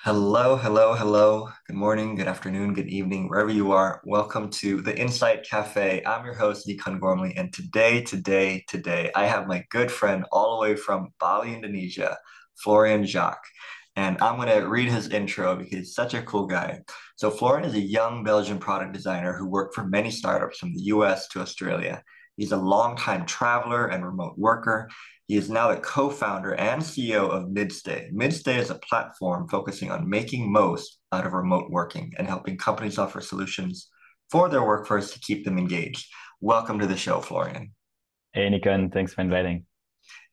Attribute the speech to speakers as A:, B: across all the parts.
A: Hello, hello, hello. Good morning, good afternoon, good evening, wherever you are. Welcome to the Insight Cafe. I'm your host, Nikan Gormley, and today, I have my good friend all the way from Bali, Indonesia, Florian Jacques. And I'm going to read his intro because he's such a cool guy. So, Florian is a young Belgian product designer who worked for many startups from the US to Australia. He's a longtime traveler and remote worker. He is now the co-founder and CEO of Midstay. Midstay is a platform focusing on making most out of remote working and helping companies offer solutions for their workforce to keep them engaged. Welcome to the show, Florian.
B: Hey, Nikan, thanks for inviting.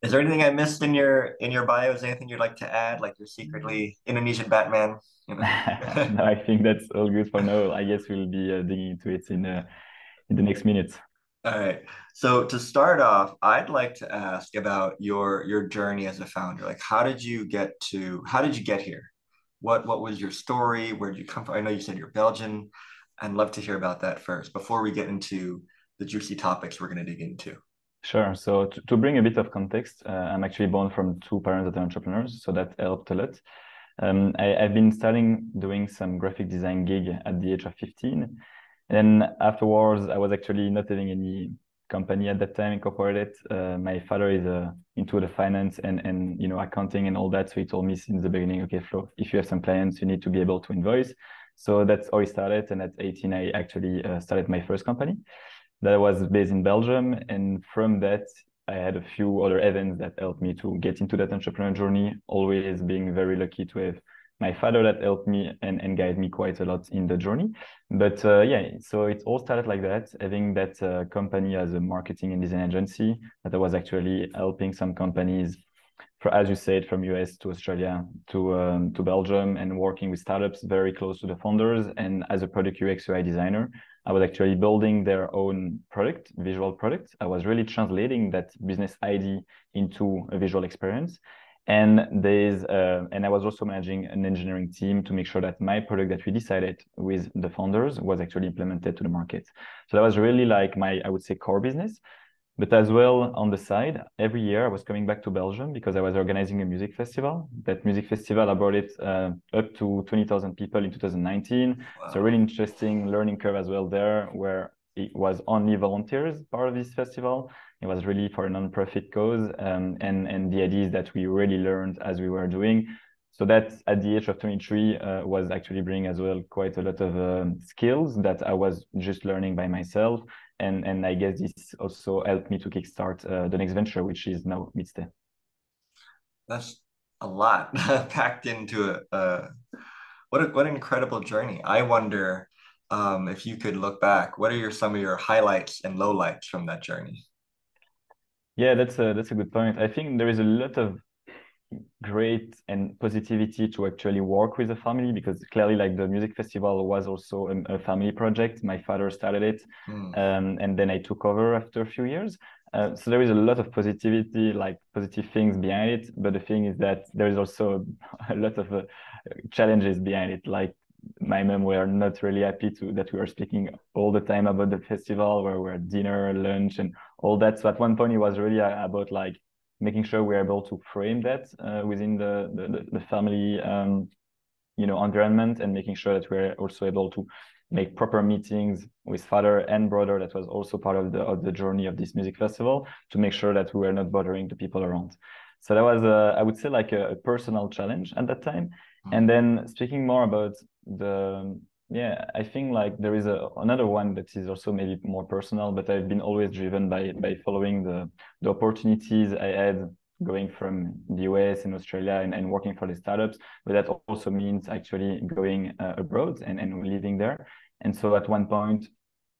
A: Is there anything I missed in your bio? Is there anything you'd like to add? Like you're secretly Indonesian Batman, you know?
B: No, I think that's all good for now. I guess we'll be digging into it in the next minutes.
A: All right. So to start off, I'd like to ask about your journey as a founder. Like how did you get here? What was your story? Where did you come from? I know you said you're Belgian. I'd love to hear about that first before we get into the juicy topics we're going to dig into.
B: Sure. So to bring a bit of context, I'm actually born from two parents that are entrepreneurs, so that helped a lot. I've been starting doing some graphic design gig at the age of 15. And afterwards, I was actually not having any company at that time incorporated. My father is into the finance and accounting and all that. So he told me since the beginning, okay, Flo, if you have some clients, you need to be able to invoice. So that's how it started. And at 18, I actually started my first company that was based in Belgium. And from that, I had a few other events that helped me to get into that entrepreneur journey, always being very lucky to have my father that helped me and guide me quite a lot in the journey. But yeah, so it all started like that, having that company as a marketing and design agency that I was actually helping some companies, for, as you said, from US to Australia to Belgium and working with startups very close to the founders. And as a product UX UI designer, I was actually building their own product, visual product. I was really translating that business ID into a visual experience. And I was also managing an engineering team to make sure that my product that we decided with the founders was actually implemented to the market. So that was really like my, I would say, core business. But as well on the side, every year I was coming back to Belgium because I was organizing a music festival. That music festival, I brought it up to 20,000 people in 2019. So
A: Wow.
B: really interesting learning curve as well there, where it was only volunteers part of this festival. It was really for a non-profit cause. And the idea is that we really learned as we were doing. So that at the age of 23 was actually bringing as well quite a lot of skills that I was just learning by myself, and I guess this also helped me to kickstart the next venture, which is now Midstay.
A: That's a lot packed into what an incredible journey. I wonder if you could look back, what are some of your highlights and lowlights from that journey?
B: Yeah, that's a good point. I think there is a lot of great and positivity to actually work with a family because clearly like the music festival was also a family project. My father started it,
A: Hmm.
B: and then I took over after a few years. So there is a lot of positivity, like positive things behind it, but the thing is that there is also a lot of challenges behind it. Like my mom were not really happy to that we were speaking all the time about the festival, where we're dinner, lunch, and all that. So at one point, it was really about like making sure we're able to frame that within the family environment, and making sure that we're also able to make proper meetings with father and brother that was also part of the journey of this music festival, to make sure that we were not bothering the people around. So that was I would say like a personal challenge at that time.
A: Hmm.
B: And then speaking more about the yeah, I think like there is another one that is also maybe more personal, but I've been always driven by following the opportunities I had going from the US and Australia and working for the startups. But that also means actually going abroad and living there. And so at one point,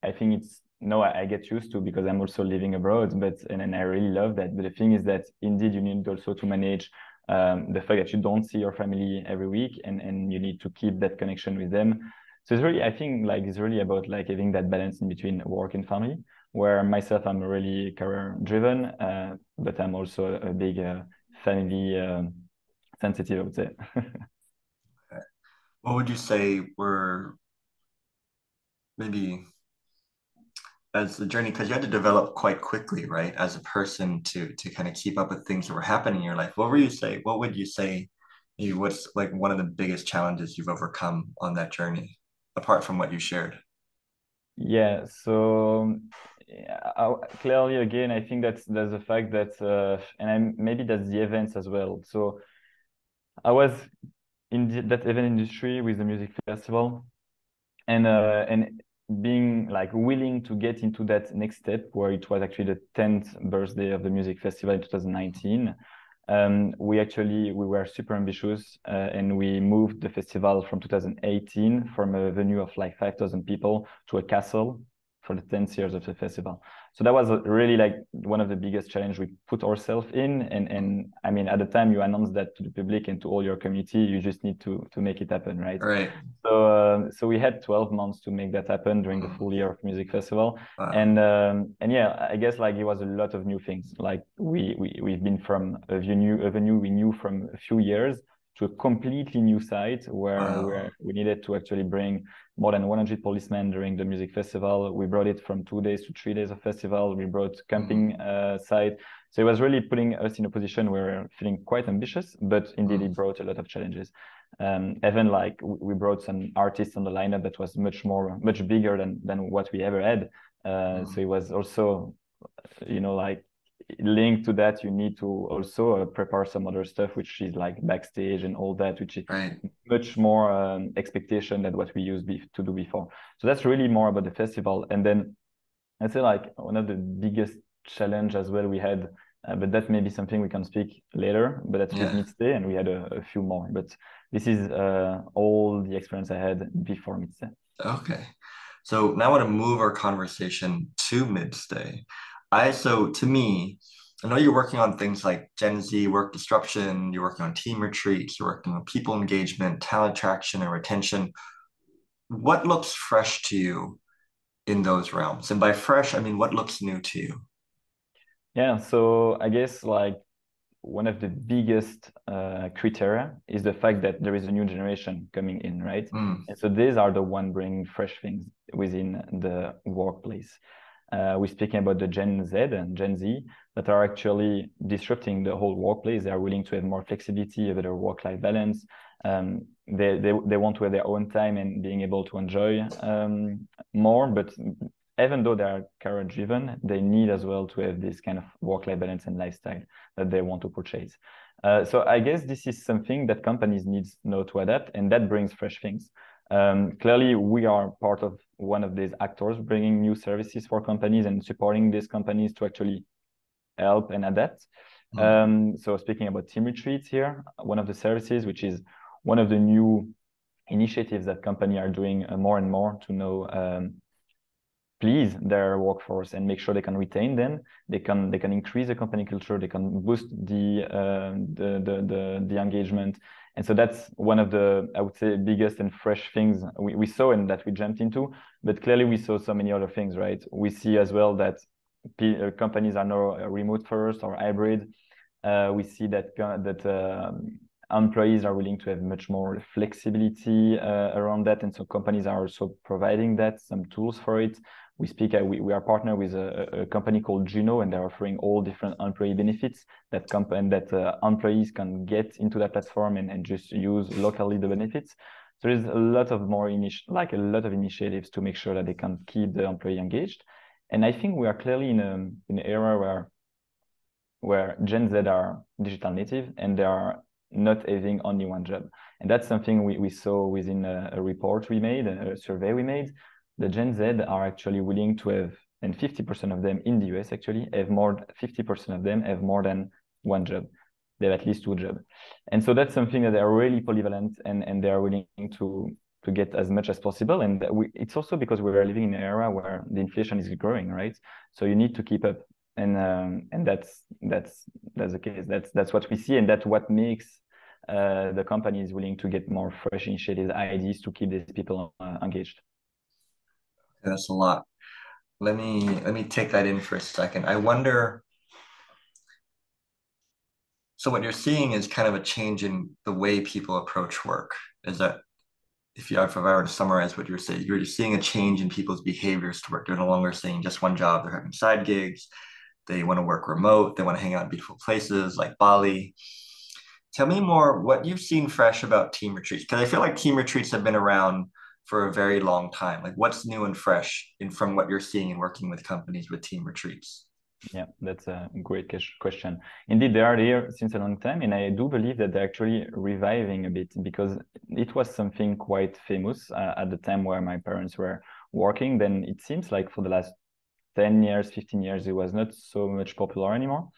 B: I think it's no, I get used to because I'm also living abroad, but and I really love that. But the thing is that indeed you need also to manage the fact that you don't see your family every week, and you need to keep that connection with them. So it's really, I think like it's really about like having that balance in between work and family, where myself, I'm really career driven, but I'm also a big family sensitive, I would say.
A: What would you say were maybe as the journey, because you had to develop quite quickly, right, as a person to kind of keep up with things that were happening in your life. What would you say What's like one of the biggest challenges you've overcome on that journey, apart from what you shared?
B: Yeah, so clearly, again, I think that's the fact that, maybe that's the events as well. So I was in that event industry with the music festival, and being like willing to get into that next step, where it was actually the 10th birthday of the music festival in 2019. We were super ambitious, and we moved the festival from 2018 from a venue of like 5,000 people to a castle for the 10th years of the festival. So that was really like one of the biggest challenge we put ourselves in. And I mean, at the time you announce that to the public and to all your community, you just need to make it happen, right?
A: Right.
B: So we had 12 months to make that happen during the
A: Mm.
B: full year of music festival.
A: Wow.
B: And yeah, I guess like it was a lot of new things. Like we've been from a venue we knew from a few years to a completely new site
A: Wow.
B: where we needed to actually bring more than 100 policemen during the music festival. We brought it from 2 days to 3 days of festival. We brought camping
A: Mm.
B: site. So it was really putting us in a position where we're feeling quite ambitious, but indeed
A: Mm.
B: it brought a lot of challenges. Even like we brought some artists on the lineup that was much bigger than what we ever had. So
A: Mm.
B: it was also, like linked to that, you need to also prepare some other stuff, which is like backstage and all that, which is
A: Right.
B: much more expectation than what we used to do before. So that's really more about the festival. And then I'd say like one of the biggest challenge as well we had, but that may be something we can speak later, but that's with
A: Yeah.
B: Midstay, and we had a few more. But this is all the experience I had before Midstay.
A: Okay. So now I want to move our conversation to Midstay. So to me, I know you're working on things like Gen Z work disruption, you're working on team retreats, you're working on people engagement, talent attraction, and retention. What looks fresh to you in those realms? And by fresh, I mean, what looks new to you?
B: Yeah, so I guess like one of the biggest criteria is the fact that there is a new generation coming in, right?
A: Mm.
B: And so these are the one bringing fresh things within the workplace. We're speaking about the Gen Z and Gen Z that are actually disrupting the whole workplace. They are willing to have more flexibility, a better work-life balance. They want to have their own time and being able to enjoy more. But even though they are career driven, they need as well to have this kind of work-life balance and lifestyle that they want to purchase. So I guess this is something that companies need now to adapt, and that brings fresh things. Clearly, we are part of one of these actors bringing new services for companies and supporting these companies to actually help and adapt.
A: Mm.
B: So speaking about team retreats here, one of the services, which is one of the new initiatives that companies are doing more and more to know please their workforce and make sure they can retain them. They can increase the company culture. They can boost the engagement. And so that's one of the, I would say, biggest and fresh things we saw and that we jumped into. But clearly we saw so many other things, right? We see as well that companies are now remote first or hybrid. We see that employees are willing to have much more flexibility around that, and so companies are also providing that some tools for it. We are partnered with a company called Juno, and they're offering all different employee benefits that employees can get into that platform and just use locally the benefits. So there's a lot of a lot of initiatives to make sure that they can keep the employee engaged. And I think we are clearly in an era where Gen Z are digital native and they are not having only one job. And that's something we saw within a report we made, a survey we made. The Gen Z are actually willing to have, and 50% of them in the US actually have 50% of them have more than one job. They have at least two jobs. And so that's something that they are really polyvalent and they are willing to get as much as possible. And it's also because we are living in an era where the inflation is growing, right? So you need to keep up, and that's the case. That's what we see, and that's what makes the companies willing to get more fresh initiatives, ideas to keep these people engaged.
A: That's a lot. Let me take that in for a second. I wonder, so what you're seeing is kind of a change in the way people approach work. Is that if I were to summarize what you're saying, you're seeing a change in people's behaviors to work. They're no longer saying just one job, they're having side gigs. They want to work remote, they want to hang out in beautiful places like Bali. Tell me more what you've seen fresh about team retreats, because I feel like team retreats have been around for a very long time. Like what's new and fresh in from what you're seeing and working with companies with team retreats?
B: Yeah, that's a great question. Indeed, they are here since a long time, and I do believe that they're actually reviving a bit because it was something quite famous at the time where my parents were working. Then it seems like for the last 10 years, 15 years, it was not so much popular anymore.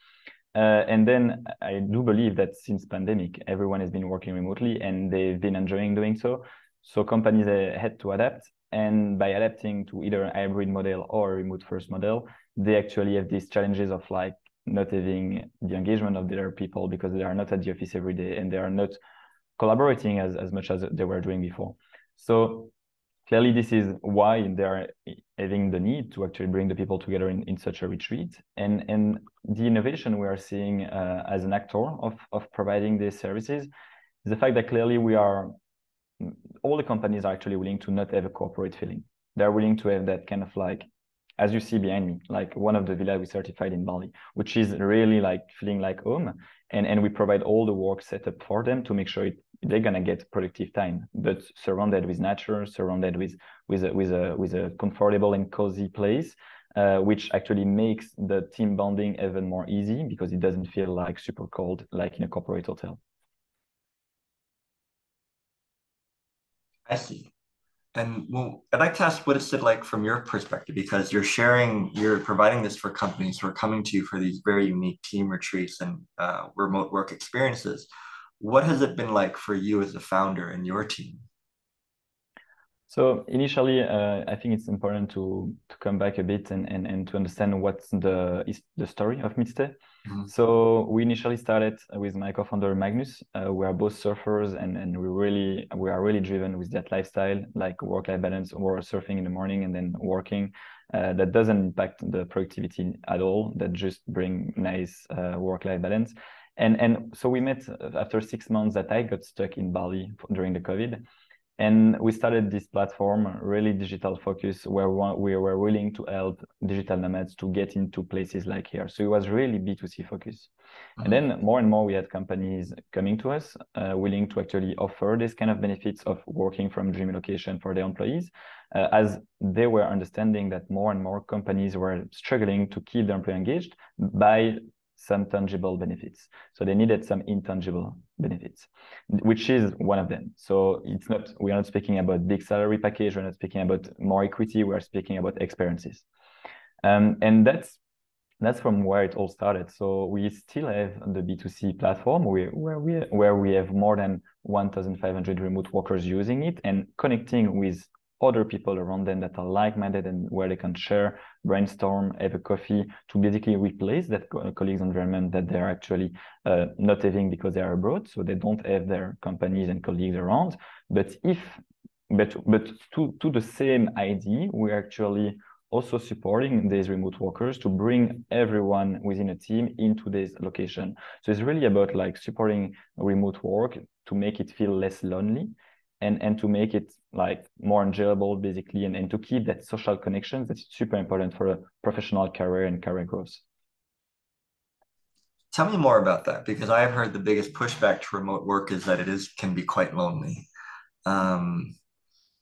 B: And then I do believe that since pandemic, everyone has been working remotely and they've been enjoying doing so. So companies had to adapt. And by adapting to either a hybrid model or a remote first model, they actually have these challenges of like not having the engagement of their people because they are not at the office every day and they are not collaborating as much as they were doing before. So clearly, this is why they are having the need to actually bring the people together in such a retreat. And the innovation we are seeing as an actor of providing these services is the fact that clearly all the companies are actually willing to not have a corporate feeling. They're willing to have that kind of like, as you see behind me, like one of the villas we certified in Bali, which is really like feeling like home. And we provide all the work set up for them to make sure they're gonna get productive time, but surrounded with nature, surrounded with a comfortable and cozy place, which actually makes the team bonding even more easy because it doesn't feel like super cold like in a corporate hotel.
A: I see. And well, I'd like to ask what is it like from your perspective, because you're providing this for companies who are coming to you for these very unique team retreats and remote work experiences. What has it been like for you as a founder and your team?
B: So initially, I think it's important to come back a bit and to understand what's the story of Midstay.
A: Mhm.
B: So we initially started with my co-founder Magnus. We are both surfers and we are really driven with that lifestyle, like work-life balance, or surfing in the morning and then working. That doesn't impact the productivity at all. That just bring nice work-life balance. And so we met after 6 months that I got stuck in Bali during the COVID. And we started this platform, really digital focus, where we were willing to help digital nomads to get into places like here. So it was really B2C focus. And
A: Mhm.
B: then more and more we had companies coming to us, willing to actually offer this kind of benefits of working from dream location for their employees, as they were understanding that more and more companies were struggling to keep their employee engaged by some tangible benefits. So they needed some intangible benefits, which is one of them. So we are not speaking about big salary package. We're not speaking about more equity. We're speaking about experiences. And that's from where it all started. So we still have the B2C platform where we have more than 1,500 remote workers using it and connecting with other people around them that are like-minded and where they can share, brainstorm, have a coffee to basically replace that colleagues environment that they're actually not having because they are abroad. So they don't have their companies and colleagues around. But to the same idea, we're actually also supporting these remote workers to bring everyone within a team into this location. So it's really about like supporting remote work to make it feel less lonely and to make it like more enjoyable basically and to keep that social connection that's super important for a professional career and career growth.
A: Tell me more about that, because I have heard the biggest pushback to remote work is that can be quite lonely. Um,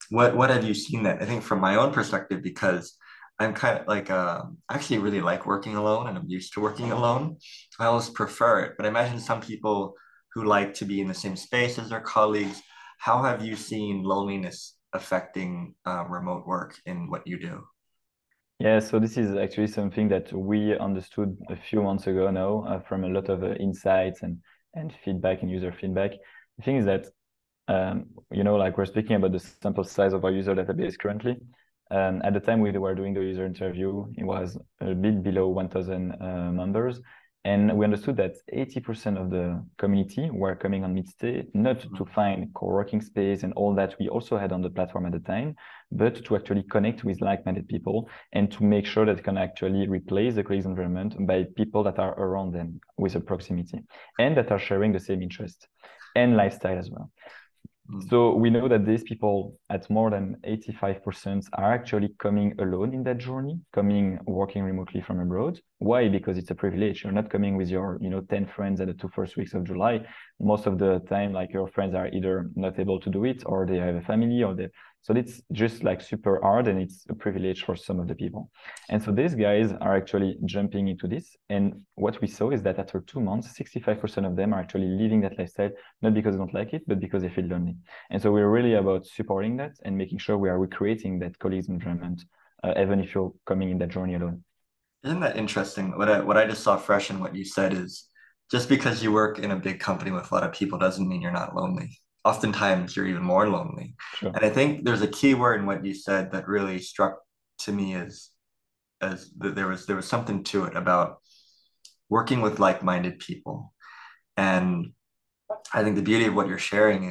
A: what have you seen that? I think from my own perspective, because I'm kind of like I actually really like working alone and I'm used to working alone. I always prefer it, but I imagine some people who like to be in the same space as their colleagues. How have you seen loneliness affecting remote work in what you do?
B: Yeah, so this is actually something that we understood a few months ago now from a lot of insights and feedback and user feedback. The thing is that like we're speaking about the sample size of our user database currently. At the time we were doing the user interview, it was a bit below 1,000 members. And we understood that 80% of the community were coming on Midstay, not to find co-working space and all that we also had on the platform at the time, but to actually connect with like-minded people and to make sure that it can actually replace the colleagues environment by people that are around them with a proximity and that are sharing the same interest and lifestyle as well.
A: Mm.
B: So we know that these people at more than 85% are actually coming alone in that journey, coming working remotely from abroad. Why? Because it's a privilege. You're not coming with your, 10 friends at the 2 first weeks of July. Most of the time, like your friends are either not able to do it or they have a family or they so it's just like super hard and it's a privilege for some of the people. And so these guys are actually jumping into this. And what we saw is that after 2 months, 65% of them are actually leaving that lifestyle, not because they don't like it, but because they feel lonely. And so we're really about supporting that and making sure we are recreating that colleagues environment, even if you're coming in that journey alone.
A: Isn't that interesting? What I just saw fresh in what you said is just because you work in a big company with a lot of people doesn't mean you're not lonely. Oftentimes you're even more lonely.
B: Sure.
A: And I think there's a key word in what you said that really struck to me as there was something to it about working with like-minded people. And I think the beauty of what you're sharing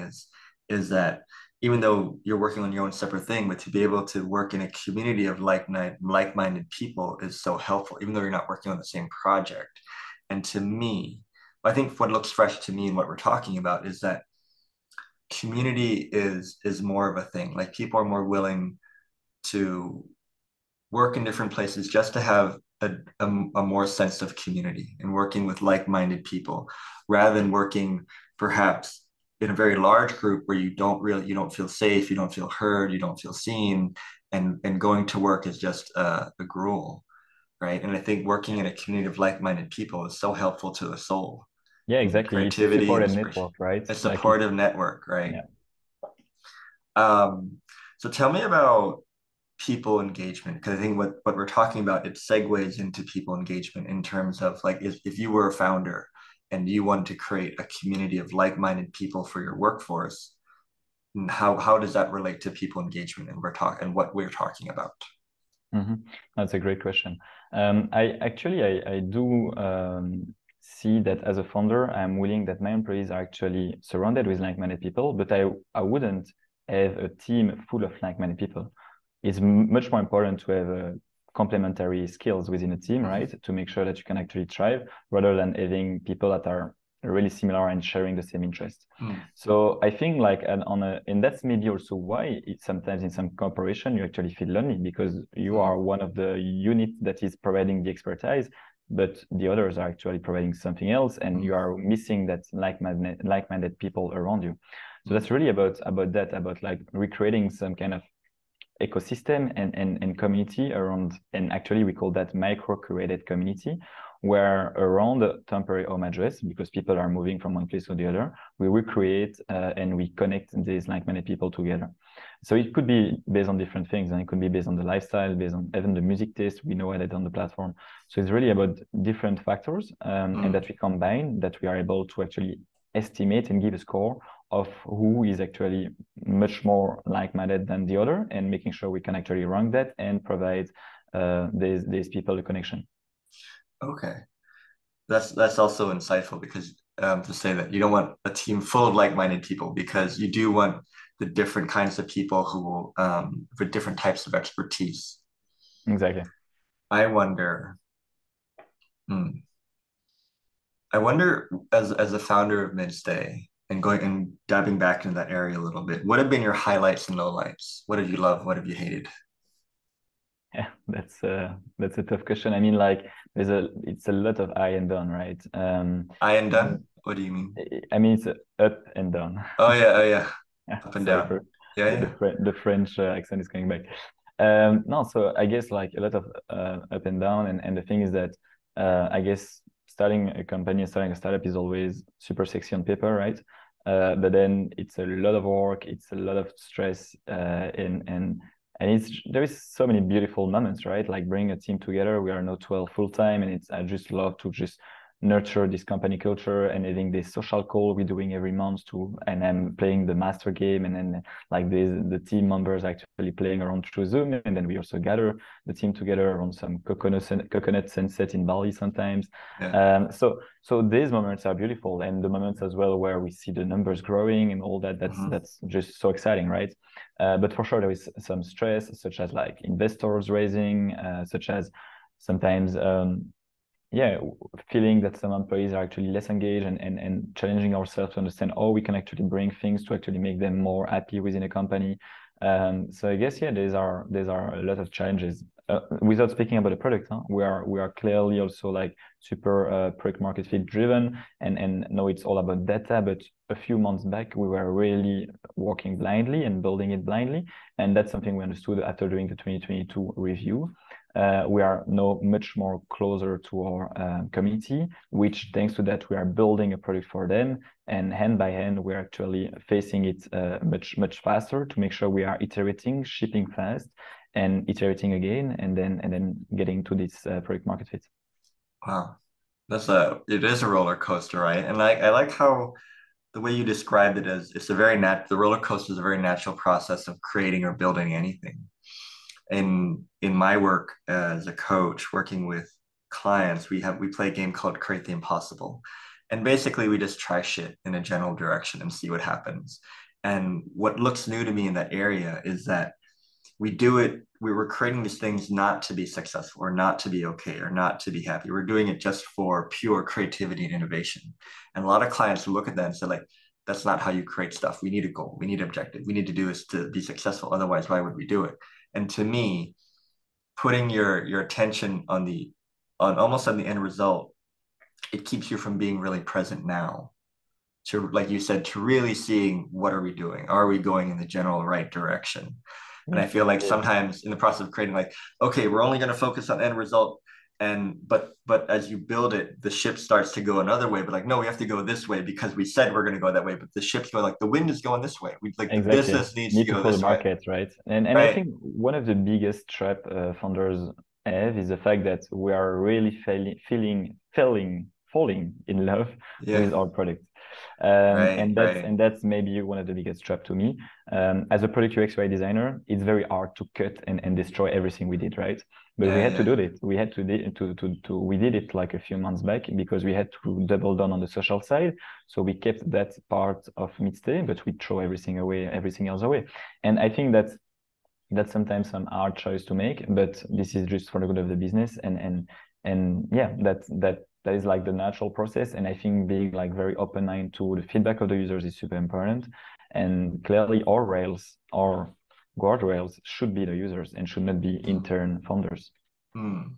A: is that even though you're working on your own separate thing, but to be able to work in a community of like-minded people is so helpful, even though you're not working on the same project. And to me, I think what looks fresh to me and what we're talking about is that community is more of a thing. Like people are more willing to work in different places just to have a more sense of community and working with like-minded people rather than working perhaps in a very large group where you don't feel safe, you don't feel heard, you don't feel seen, and going to work is just a gruel, right? And I think working in a community of like-minded people is so helpful to the soul
B: Yeah,
A: and the
B: exactly. It's a
A: creativity and
B: supported
A: inspiration.
B: network, right?
A: A
B: Like it's,
A: supportive network, right?
B: yeah.
A: um so tell me about people engagement, because I think what we're talking about, it segues into people engagement in terms of like if you were a founder and you wanted to create a community of like-minded people for your workforce, how does that relate to people engagement and what we're talking about?
B: Mm-hmm. That's a great question. I do see that as a founder, I'm willing that my employees are actually surrounded with like-minded people, but I wouldn't have a team full of like-minded people. It's much more important to have complementary skills within a team,
A: Mm-hmm.
B: right? To make sure that you can actually thrive rather than having people that are really similar and sharing the same interest.
A: Mm-hmm.
B: So I think like and that's maybe also why it's sometimes in some corporation you actually feel lonely because you are one of the units that is providing the expertise, but the others are actually providing something else, and you are missing that like-minded people around you. So that's really about like recreating some kind of ecosystem and community around, and actually we call that micro-curated community, where around a temporary home address, because people are moving from one place to the other, we recreate and we connect these like-minded people together. So it could be based on different things, and it could be based on the lifestyle, based on even the music taste we know added on the platform. So it's really about different factors and that we combine, that we are able to actually estimate and give a score of who is actually much more like-minded than the other, and making sure we can actually rank that and provide these people a connection.
A: Okay, that's also insightful because to say that you don't want a team full of like-minded people because you do want the different kinds of people who will for different types of expertise.
B: Exactly.
A: I wonder, hmm, I wonder as a founder of Midstay and going and diving back into that area a little bit, what have been your highlights and lowlights? What have you loved? What have you hated?
B: Yeah, that's a tough question. I mean, like it's a lot of high and down, right?
A: I am
B: And
A: done. What do you mean?
B: I mean it's up and down.
A: Oh yeah,
B: Yeah,
A: up and
B: sorry
A: down.
B: for
A: Yeah, yeah.
B: the French accent is coming back. No, so I guess like a lot of up and down, and the thing is that I guess starting a company, starting a startup is always super sexy on paper, right? But then it's a lot of work, it's a lot of stress, and there is so many beautiful moments, right? Like bringing a team together. We are now 12 full time, and I just love to just nurture this company culture and having this social call we're doing every month and I'm playing the master game, and then like the team members actually playing around through Zoom, and then we also gather the team together around some coconut sunset in Bali sometimes.
A: Yeah.
B: So these moments are beautiful, and the moments as well where we see the numbers growing and all that, that's just so exciting, right? But for sure there is some stress, such as like investors raising, such as sometimes yeah, feeling that some employees are actually less engaged and challenging ourselves to understand how we can actually bring things to actually make them more happy within a company. So I guess, yeah, these are a lot of challenges. Without speaking about the product, huh? We are clearly also like super product market fit driven, and know it's all about data. But a few months back, we were really working blindly and building it blindly, and that's something we understood after doing the 2022 review. We are now much more closer to our community, which thanks to that we are building a product for them, and hand by hand we're actually facing it much faster to make sure we are iterating, shipping fast, and iterating again, and then getting to this product market fit.
A: Wow. It is a roller coaster, right? And I like how the way you described it as the roller coaster is a very natural process of creating or building anything. In my work as a coach working with clients, we play a game called Create the Impossible. And basically we just try shit in a general direction and see what happens. And what looks new to me in that area is that we were creating these things not to be successful or not to be okay or not to be happy. We're doing it just for pure creativity and innovation. And a lot of clients look at that and say, like, that's not how you create stuff. We need a goal. We need an objective. We need to do this to be successful. Otherwise, why would we do it? And to me, putting your attention on almost on the end result, it keeps you from being really present now. To, like you said, to really seeing what are we doing? Are we going in the general right direction? And I
B: Yeah,
A: feel like
B: indeed.
A: sometimes in the process of creating, like, okay, we're only going to focus on end result. And but as you build it, the ship starts to go another way. But like, no, we have to go this way because we said we're going to go that way. But the ship's going like the wind is going this way. We like the
B: Exactly.
A: business needs to
B: Need to
A: go
B: follow the
A: this way.
B: market, right? And I
A: Right.
B: think one of the biggest trap founders have is the fact that we are really falling in love
A: Yeah.
B: with our product.
A: Right.
B: And
A: Right.
B: that's maybe one of the biggest trap to me. As a product UX UI designer, it's very hard to cut and destroy everything we did, right? But we
A: Yeah.
B: had to
A: Yeah.
B: do it. We had we did it like a few months back because we had to double down on the social side. So we kept that part of Midstay, but we throw everything else away. And I think that's sometimes some hard choice to make, but this is just for the good of the business. And yeah, that is like the natural process. And I think being like very open-minded to the feedback of the users is super important. And clearly our guardrails should be the users and should not be
A: Mm.
B: intern founders.
A: Mm.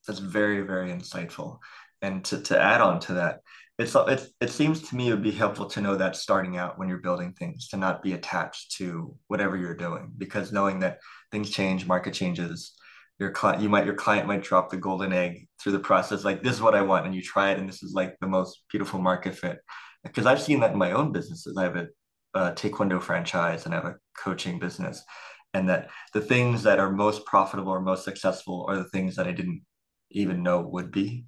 A: That's very, very insightful. And to add on to that, it seems to me it would be helpful to know that starting out when you're building things, to not be attached to whatever you're doing, because knowing that things change, market changes, your client might drop the golden egg through the process, like this is what I want, and you try it, and this is like the most beautiful market fit. Because I've seen that in my own businesses. I have a Taekwondo franchise and I have a coaching business, and that the things that are most profitable or most successful are the things that I didn't even know would be.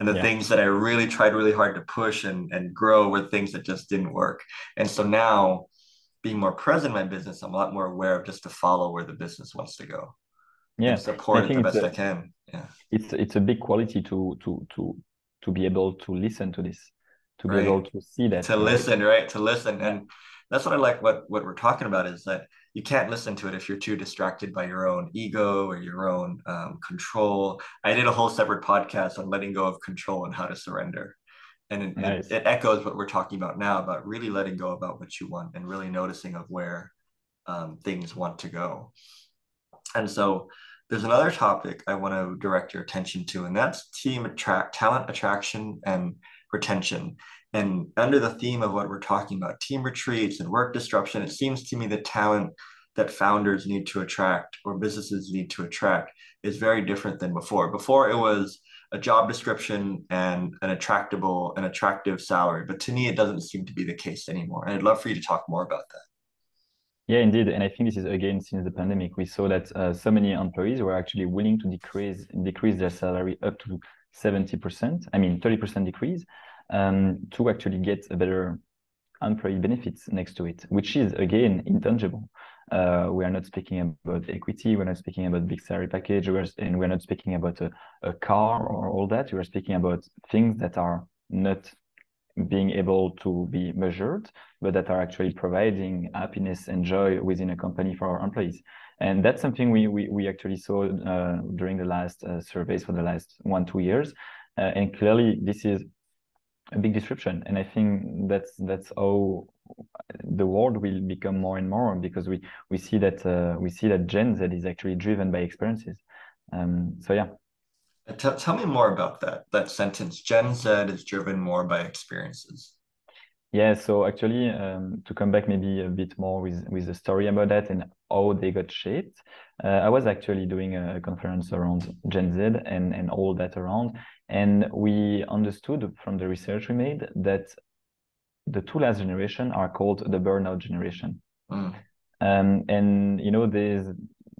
A: And the
B: Yeah.
A: things that I really tried really hard to push and grow were things that just didn't work. And so now, being more present in my business, I'm a lot more aware of just to follow where the business wants to go and
B: Yeah.
A: support
B: And I
A: it the
B: think
A: best I can. Yeah.
B: it's a big quality to be able to listen to this, to be able
A: Right.
B: to see that,
A: To
B: right?
A: listen, right? To listen.
B: Yeah.
A: And that's what I like what we're talking about is that you can't listen to it if you're too distracted by your own ego or your own control. I did a whole separate podcast on letting go of control and how to surrender. And
B: Nice.
A: it echoes what we're talking about now about really letting go about what you want and really noticing of where things want to go. And so there's another topic I want to direct your attention to, and that's talent attraction and retention. And under the theme of what we're talking about, team retreats and work disruption, it seems to me that talent that founders need to attract or businesses need to attract is very different than before. Before it was a job description and an attractive salary, but to me it doesn't seem to be the case anymore. And I'd love for you to talk more about that.
B: Yeah, indeed. And I think this is again since the pandemic, we saw that so many employees were actually willing to decrease their salary up to 70%. I mean, 30% decrease to actually get a better employee benefits next to it, which is again intangible. We are not speaking about equity. We're not speaking about big salary package. And we're not speaking about a car or all that. We are speaking about things that are not being able to be measured, but that are actually providing happiness and joy within a company for our employees. And that's something we actually saw during the last surveys for the last 1-2 years. And clearly, this is a big disruption. And I think that's how the world will become more and more, because we see that Gen Z is actually driven by experiences. So yeah.
A: Tell me more about that sentence. Gen Z is driven more by experiences.
B: Yeah, so actually, to come back maybe a bit more with the story about that and how they got shaped, I was actually doing a conference around Gen Z and all that around, and we understood from the research we made that the two last generation are called the burnout generation.
A: Mm.
B: And there's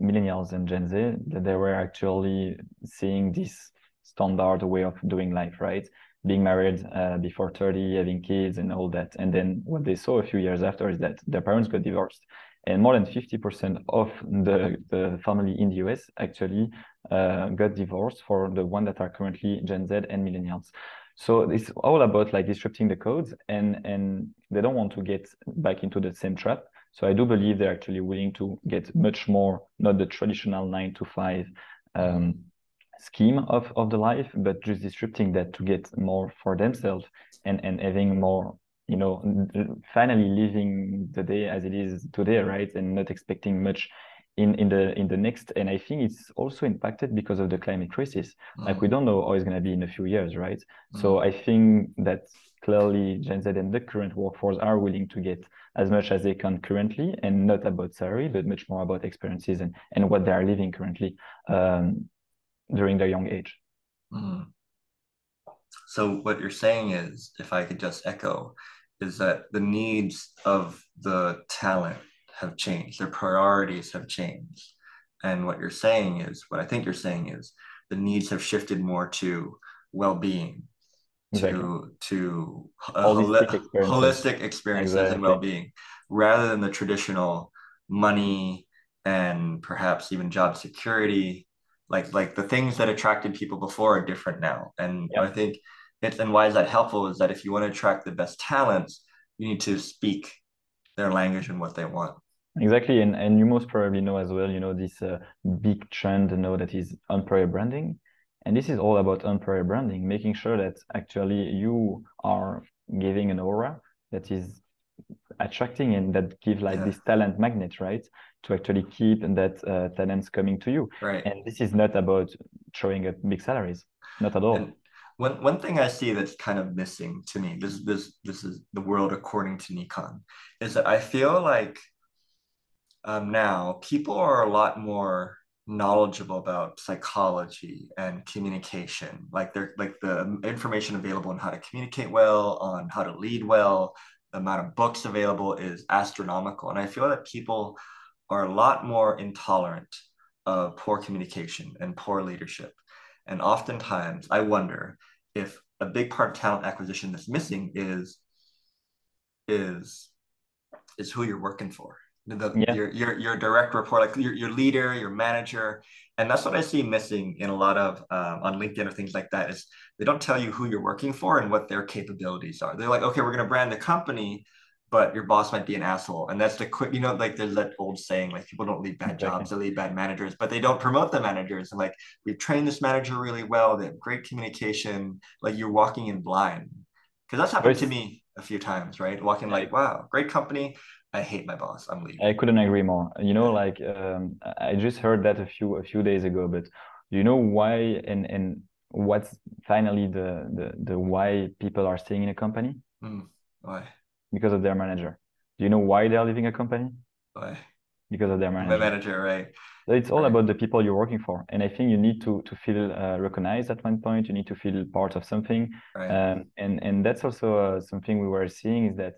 B: millennials and Gen Z that they were actually seeing this standard way of doing life, right? Being married before 30, having kids and all that. And then what they saw a few years after is that their parents got divorced. And more than 50% of the family in the US actually got divorced for the one that are currently Gen Z and millennials. So it's all about like disrupting the codes, and they don't want to get back into the same trap. So I do believe they're actually willing to get much more, not the traditional 9 to 5 scheme of the life, but just disrupting that to get more for themselves and having more, finally living the day as it is today, right? And not expecting much in the next. And I think it's also impacted because of the climate crisis. Like we don't know how it's going to be in a few years, right? So I think that clearly Gen Z and the current workforce are willing to get as much as they can currently, and not about salary, but much more about experiences and what they are living currently during their young age.
A: So what you're saying is, if I could just echo, is that the needs of the talent have changed, their priorities have changed. And what you're saying is, what I think you're saying is, the needs have shifted more to well-being,
B: Exactly.
A: to
B: Holistic experiences.
A: holistic experiences and
B: Exactly.
A: well-being, rather than the traditional money and perhaps even job security. Like the things that attracted people before are different now. And I
B: Yep.
A: think and why is that helpful is that if you want to attract the best talents, you need to speak their language and what they want.
B: Exactly. And you most probably know as well, this big trend, that is employer branding. And this is all about employer branding, making sure that actually you are giving an aura that is attracting and that give like
A: Yeah,
B: this talent magnet, right? To actually keep that talents coming to you.
A: right.
B: And this is not about throwing up big salaries, not at
A: And
B: all.
A: one thing I see that's kind of missing to me, this is the world according to Nikon, is that I feel like now people are a lot more knowledgeable about psychology and communication. Like they're like the information available on how to communicate well, on how to lead well, the amount of books available is astronomical. And I feel that people are a lot more intolerant of poor communication and poor leadership. And oftentimes I wonder if a big part of talent acquisition that's missing is is who you're working for.
B: Yeah,
A: Your direct report, like your leader, your manager, and that's what I see missing in a lot of on LinkedIn or things like that. Is they don't tell you who you're working for and what their capabilities are. They're like, okay, we're going to brand the company, but your boss might be an asshole, and that's the quick. Like there's that old saying, like people don't leave bad
B: exactly.
A: jobs, they leave bad managers, but they don't promote the managers. And like we've trained this manager really well, they have great communication. Like you're walking in blind, because that's happened to
B: Chris,
A: me a few times, right? Walking like,
B: I,
A: wow, great company. I hate my boss. I'm leaving.
B: I couldn't agree more.
A: Yeah.
B: Like I just heard that a few days ago, but do you know why and what's finally the why people are staying in a company?
A: Why?
B: Because of their manager. Do you know why they're leaving a company?
A: Why?
B: Because of their
A: My
B: manager.
A: manager, right?
B: So it's all
A: Right.
B: about the people you're working for. And I think you need to feel recognized at one point. You need to feel part of something.
A: Right.
B: And that's also something we were seeing is that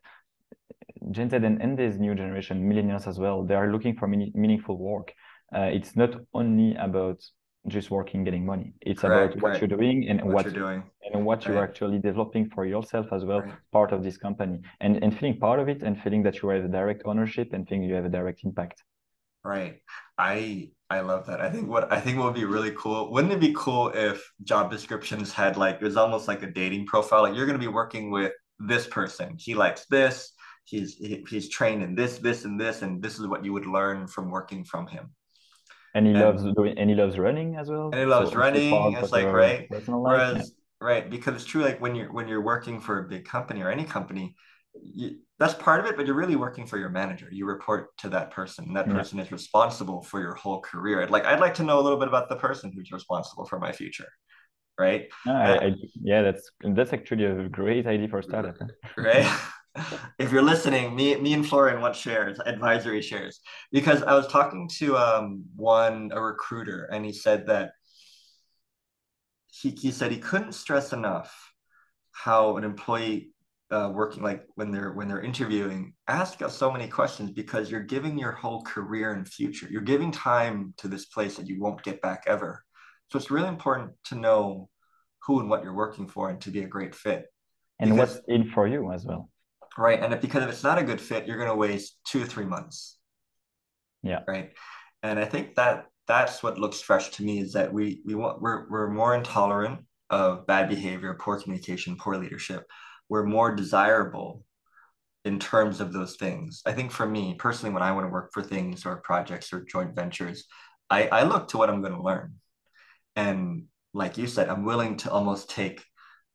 B: Gen Z and this new generation, millennials as well, they are looking for meaningful work. It's not only about just working, getting money. It's about
A: Correct.
B: what
A: Correct.
B: you're doing and
A: What
B: what
A: you're doing.
B: you're
A: Right.
B: actually developing for yourself as well,
A: Right.
B: part of this company, and feeling part of it and feeling that you have a direct ownership and feeling you have a direct impact.
A: Right. I love that. I think what would be really cool. Wouldn't it be cool if job descriptions had like it was almost like a dating profile? Like you're going to be working with this person. He likes this. He's trained in this, and this is what you would learn from working from him. And
B: And he loves running as well.
A: and he
B: So
A: loves
B: also
A: running.
B: part
A: It's
B: of
A: like,
B: your
A: right.
B: personal life. Yeah.
A: Whereas, right, because it's true, like when you're working for a big company or any company, that's part of it, but you're really working for your manager. You report to that person, and that
B: Yeah.
A: person is responsible for your whole career. I'd like to know a little bit about the person who's responsible for my future, right?
B: No,
A: Uh,
B: yeah, that's actually a great idea for a startup. Huh?
A: right? If you're listening, me and Florian want shares, advisory shares, because I was talking to a recruiter, and he said that he said he couldn't stress enough how an employee working, like when they're interviewing, ask us so many questions because you're giving your whole career and future. You're giving time to this place that you won't get back ever. So it's really important to know who and what you're working for and to be a great fit.
B: And
A: Because
B: what's in for you as well.
A: right, and because if it's not a good fit, you're going to waste 2 to 3 months,
B: Yeah.
A: right? And I think that that's what looks fresh to me is that we're more intolerant of bad behavior, poor communication, poor leadership. We're more desirable in terms of those things. I think for me personally, when I want to work for things or projects or joint ventures, I look to what I'm going to learn. And like you said, I'm willing to almost take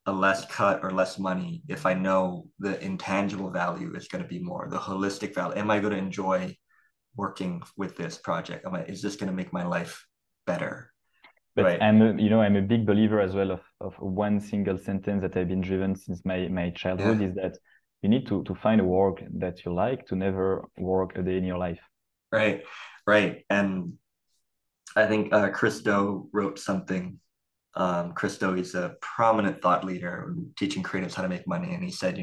A: a less cut or less money if I know the intangible value is going to be more, the holistic value. Am I going to enjoy working with this project? Is this going to make my life better?
B: But
A: Right.
B: I'm a big believer as well of one single sentence that I've been driven since my childhood
A: Yeah.
B: is that you need to find a work that you like to never work a day in your life.
A: Right. Right. And I think Christo wrote something. Christo is a prominent thought leader teaching creatives how to make money. And he said,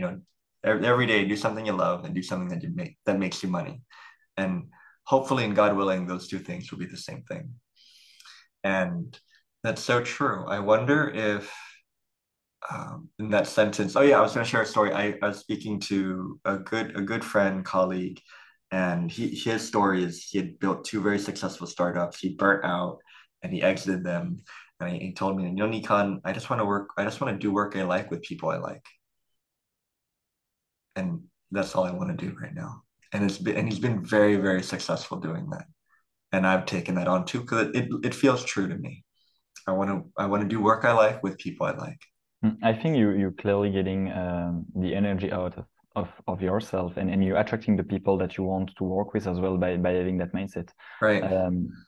A: every day do something you love and do something that makes you money. And hopefully, and God willing, those two things will be the same thing. And that's so true. I wonder if in that sentence, oh yeah, I was going to share a story. I was speaking to a good friend, colleague, and his story is he had built two very successful startups. He burnt out and he exited them. And he told me, Nikon, I just want to work. I just want to do work I like with people I like, and that's all I want to do right now. And he's been very, very successful doing that. And I've taken that on too because it feels true to me. I want to do work I like with people I like.
B: I think you're clearly getting the energy out of yourself and you're attracting the people that you want to work with as well by having that mindset.
A: Right.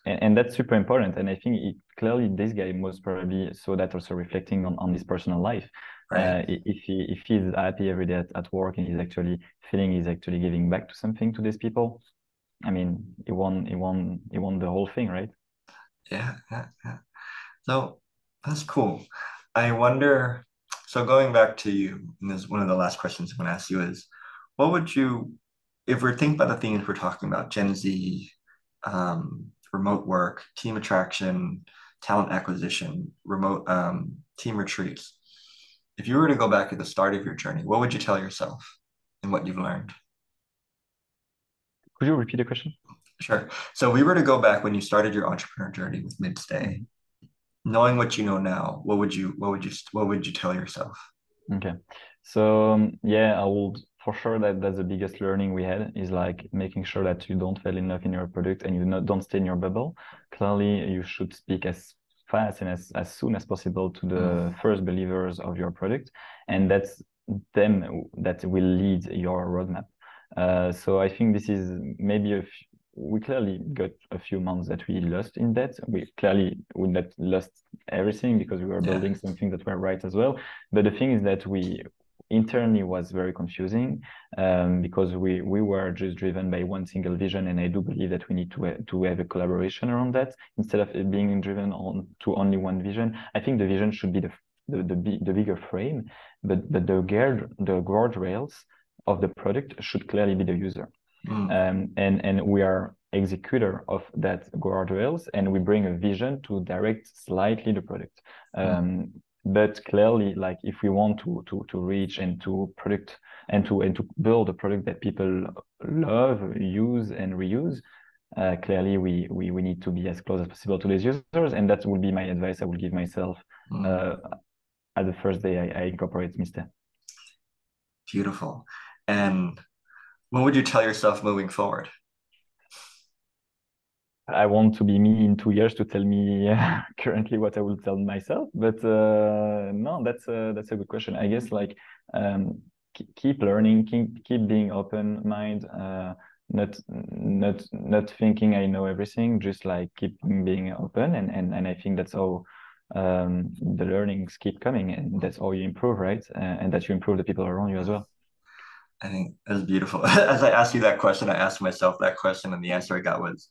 B: And that's super important. And I think clearly this guy most probably saw that also reflecting on his personal life.
A: Right.
B: If he's happy every day at work and he's actually feeling he's actually giving back to something to these people, I mean, he won the whole thing, right?
A: Yeah. Yeah. Yeah. So that's cool. I wonder. So going back to you, and this is one of the last questions I'm going to ask you is, what would you, if we're thinking about the themes we're talking about, Gen Z, remote work, team attraction, talent acquisition, remote team retreats. If you were to go back at the start of your journey, what would you tell yourself and what you've learned?
B: Could you repeat the question?
A: Sure. So we were to go back when you started your entrepreneur journey with Midstay,
B: Mhm.
A: knowing what you know now, what would you tell yourself?
B: Okay. So yeah, I would for sure that's the biggest learning we had is like making sure that you don't fall in love in your product and don't stay in your bubble. Clearly, you should speak as fast and as soon as possible to the
A: Mm,
B: first believers of your product, and that's them that will lead your roadmap. So I think this is maybe we clearly got a few months that we lost in that. We clearly would not lost everything because we were
A: yeah.
B: building something that were right as well. But the thing is that we internally was very confusing because we were just driven by one single vision, and I do believe that we need to have a collaboration around that instead of it being driven on to only one vision. I think the vision should be the bigger frame, but the guardrails of the product should clearly be the user.
A: Mm,
B: And we are executor of that guardrails, and we bring a vision to direct slightly the product.
A: mm,
B: But clearly, like if we want to reach and to product and to build a product that people love, use, and reuse, clearly we need to be as close as possible to these users, and that would be my advice I would give myself
A: mm.
B: uh, at the first day I incorporate Midstay.
A: Beautiful. And what would you tell yourself moving forward?
B: I want to be me in 2 years to tell me currently what I will tell myself. But no, that's a good question. I guess like keep learning, keep being open mind, not thinking I know everything, just like keep being open, and I think that's how the learnings keep coming, and that's how you improve, right? And that you improve the people around you as well.
A: I think that's beautiful. As I asked you that question, I asked myself that question, and the answer I got was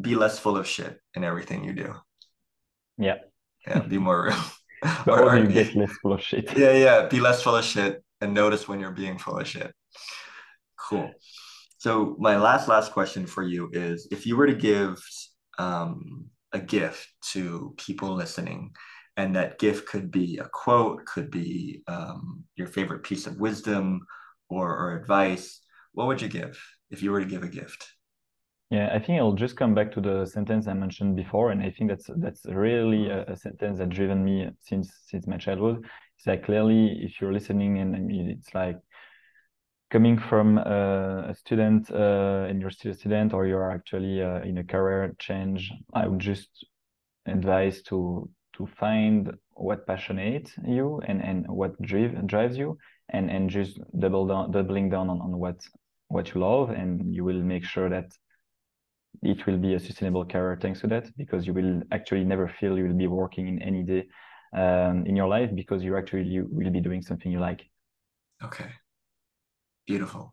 A: be less full of shit in everything you do.
B: Yeah.
A: Yeah, be more real.
B: But how do
A: Or
B: you get less full of shit?
A: yeah, yeah, be less full of shit and notice when you're being full of shit. Cool. So my last question for you is if you were to give a gift to people listening, and that gift could be a quote, could be your favorite piece of wisdom or advice, what would you give if you were to give a gift?
B: Yeah, I think I'll just come back to the sentence I mentioned before, and I think that's really a sentence that driven me since my childhood. It's like clearly, if you're listening and it's like coming from a student and you're still a student, or you're actually in a career change, I would just advise to find what passionates you and what drives you, and just doubling down on what you love, and you will make sure that it will be a sustainable career thanks to that, because you will actually never feel you will be working in any day in your life, because you will be doing something you like.
A: Okay, beautiful.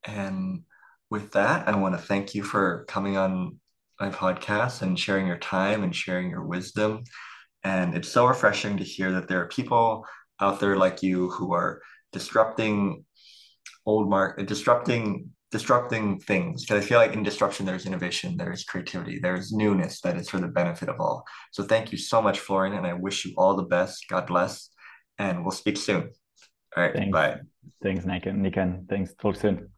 A: And with that, I want to thank you for coming on my podcast and sharing your time and sharing your wisdom. And it's so refreshing to hear that there are people out there like you who are disrupting disrupting things. Because I feel like in disruption, there's innovation, there's creativity, there's newness that is for the benefit of all. So thank you so much, Florian, and I wish you all the best. God bless, and we'll speak soon. All right,
B: Thanks.
A: bye.
B: Thanks, Nikan. Thanks. Talk soon.